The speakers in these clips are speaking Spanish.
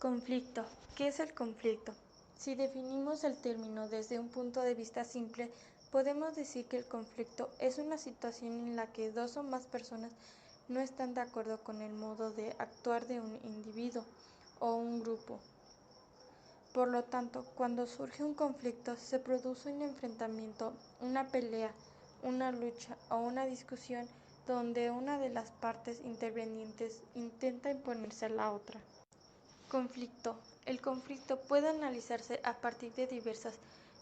Conflicto. ¿Qué es el conflicto? Si definimos el término desde un punto de vista simple, podemos decir que el conflicto es una situación en la que dos o más personas no están de acuerdo con el modo de actuar de un individuo o un grupo. Por lo tanto, cuando surge un conflicto, se produce un enfrentamiento, una pelea, una lucha o una discusión donde una de las partes intervinientes intenta imponerse a la otra. Conflicto. El conflicto puede analizarse a partir de diversas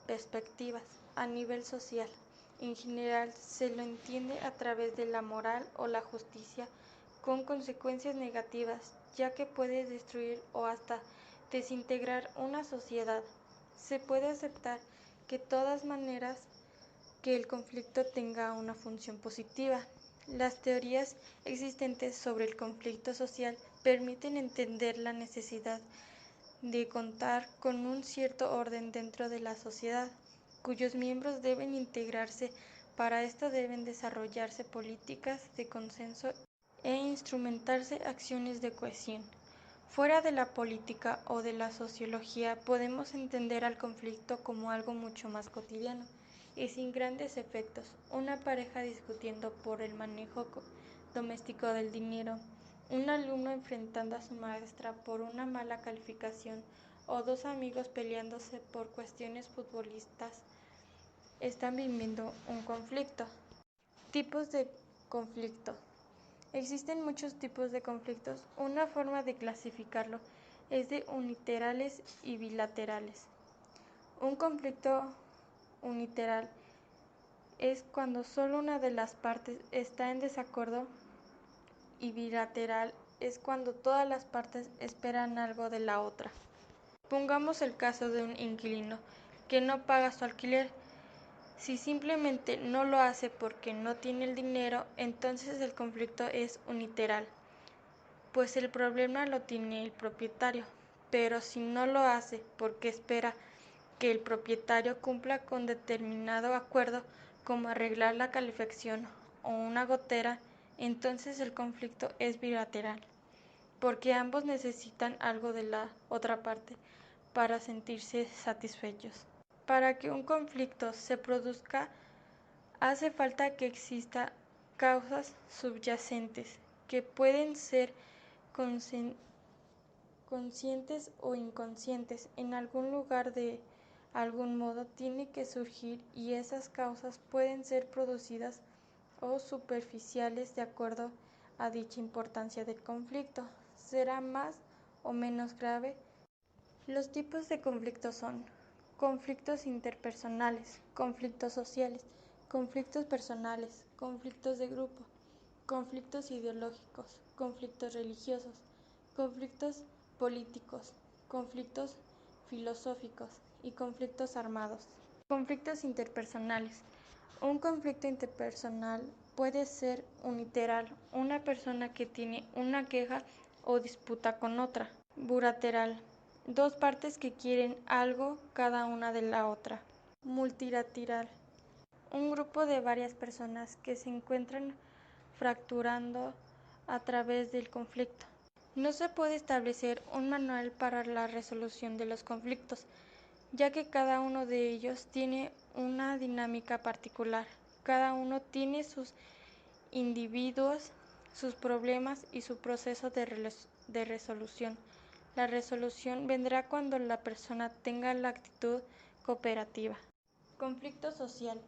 perspectivas. A nivel social, en general, se lo entiende a través de la moral o la justicia con consecuencias negativas, ya que puede destruir o hasta desintegrar una sociedad. Se puede aceptar de todas maneras que el conflicto tenga una función positiva. Las teorías existentes sobre el conflicto social permiten entender la necesidad de contar con un cierto orden dentro de la sociedad, cuyos miembros deben integrarse. Para esto deben desarrollarse políticas de consenso e instrumentarse acciones de cohesión. Fuera de la política o de la sociología, podemos entender al conflicto como algo mucho más cotidiano y sin grandes efectos. Una pareja discutiendo por el manejo doméstico del dinero, un alumno enfrentando a su maestra por una mala calificación o dos amigos peleándose por cuestiones futbolistas están viviendo un conflicto. Tipos de conflicto. Existen muchos tipos de conflictos. Una forma de clasificarlo es de unilaterales y bilaterales. Un conflicto unilateral es cuando solo una de las partes está en desacuerdo y bilateral es cuando todas las partes esperan algo de la otra. Pongamos el caso de un inquilino que no paga su alquiler. Si simplemente no lo hace porque no tiene el dinero, entonces el conflicto es unilateral, pues el problema lo tiene el propietario. Pero si no lo hace porque espera que el propietario cumpla con determinado acuerdo, como arreglar la calefacción o una gotera, entonces el conflicto es bilateral, porque ambos necesitan algo de la otra parte para sentirse satisfechos. Para que un conflicto se produzca, hace falta que existan causas subyacentes, que pueden ser conscientes o inconscientes. En algún lugar de algún modo tiene que surgir y esas causas pueden ser producidas o superficiales de acuerdo a dicha importancia del conflicto. Será más o menos grave. Los tipos de conflictos son conflictos interpersonales, conflictos sociales, conflictos personales, conflictos de grupo, conflictos ideológicos, conflictos religiosos, conflictos políticos, conflictos filosóficos y conflictos armados. Conflictos interpersonales. Un conflicto interpersonal puede ser unilateral, una persona que tiene una queja o disputa con otra. Bilateral, dos partes que quieren algo cada una de la otra. Multilateral, un grupo de varias personas que se encuentran fracturando a través del conflicto. No se puede establecer un manual para la resolución de los conflictos, ya que cada uno de ellos tiene una dinámica particular. Cada uno tiene sus individuos, sus problemas y su proceso de resolución. La resolución vendrá cuando la persona tenga la actitud cooperativa. Conflicto social.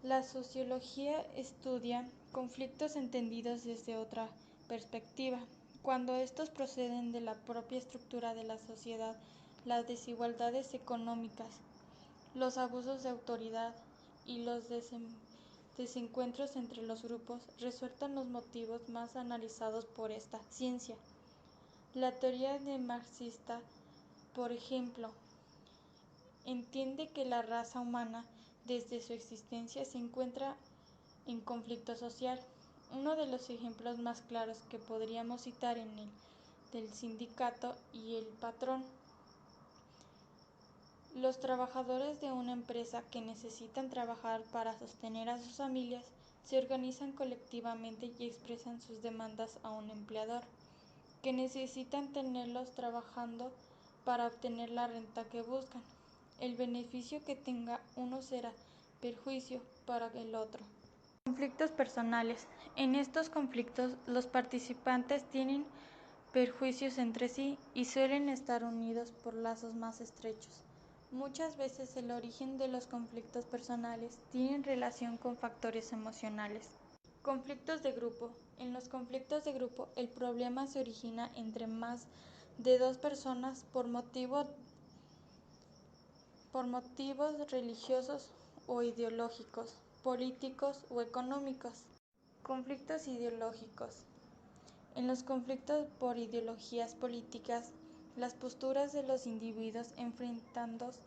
La sociología estudia conflictos entendidos desde otra perspectiva, cuando estos proceden de la propia estructura de la sociedad, las desigualdades económicas, los abusos de autoridad y los desencuentros entre los grupos resultan los motivos más analizados por esta ciencia. La teoría de marxista, por ejemplo, entiende que la raza humana desde su existencia se encuentra en conflicto social. Uno de los ejemplos más claros que podríamos citar es el del sindicato y el patrón. Los trabajadores de una empresa que necesitan trabajar para sostener a sus familias se organizan colectivamente y expresan sus demandas a un empleador. que necesitan tenerlos trabajando para obtener la renta que buscan. El beneficio que tenga uno será perjuicio para el otro. Conflictos personales. En estos conflictos los participantes tienen perjuicios entre sí y suelen estar unidos por lazos más estrechos. Muchas veces el origen de los conflictos personales tiene relación con factores emocionales. Conflictos de grupo. En los conflictos de grupo el problema se origina entre más de dos personas por motivos religiosos o ideológicos, políticos o económicos. Conflictos ideológicos. En los conflictos por ideologías políticas, las posturas de los individuos enfrentados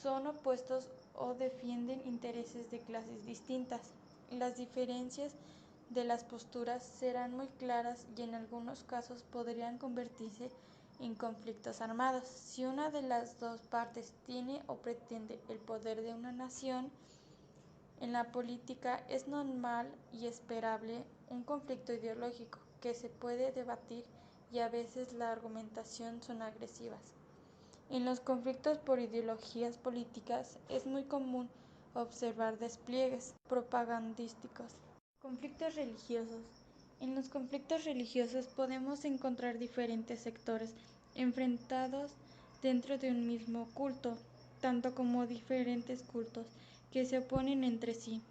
son opuestos o defienden intereses de clases distintas. Las diferencias de las posturas serán muy claras y en algunos casos podrían convertirse en conflictos armados. Si una de las dos partes tiene o pretende el poder de una nación, en la política es normal y esperable un conflicto ideológico que se puede debatir y a veces la argumentación son agresivas. En los conflictos por ideologías políticas es muy común observar despliegues propagandísticos. Conflictos religiosos. En los conflictos religiosos podemos encontrar diferentes sectores enfrentados dentro de un mismo culto, tanto como diferentes cultos que se oponen entre sí.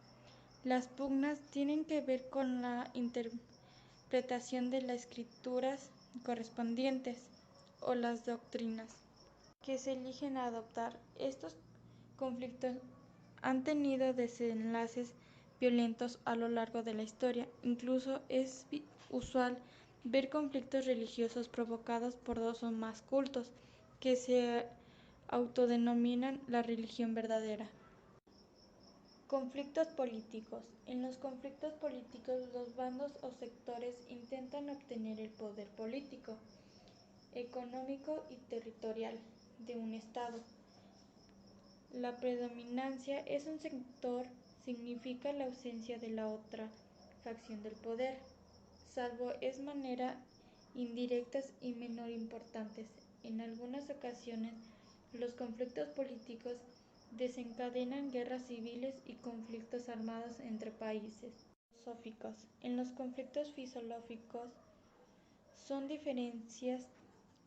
Las pugnas tienen que ver con la interpretación de las escrituras correspondientes o las doctrinas que se eligen adoptar. Estos conflictos han tenido desenlaces violentos a lo largo de la historia. Incluso es usual ver conflictos religiosos provocados por dos o más cultos que se autodenominan la religión verdadera. Conflictos políticos. En los conflictos políticos los bandos o sectores intentan obtener el poder político, económico y territorial de un Estado. La predominancia es un sector significa la ausencia de la otra facción del poder, salvo es manera indirectas y menor importantes. En algunas ocasiones los conflictos políticos desencadenan guerras civiles y conflictos armados entre países. Filosóficos. En los conflictos filosóficos son diferencias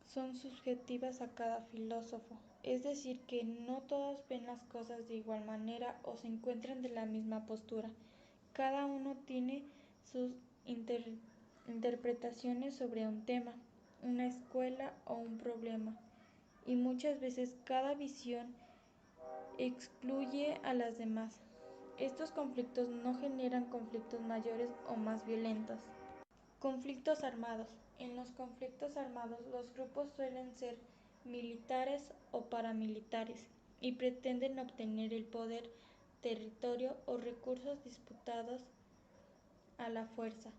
son subjetivas a cada filósofo, es decir, que no todos ven las cosas de igual manera o se encuentran de la misma postura. Cada uno tiene sus interpretaciones sobre un tema, una escuela o un problema, y muchas veces cada visión excluye a las demás. Estos conflictos no generan conflictos mayores o más violentos. Conflictos armados. En los conflictos armados los grupos suelen ser militares o paramilitares y pretenden obtener el poder, territorio o recursos disputados a la fuerza.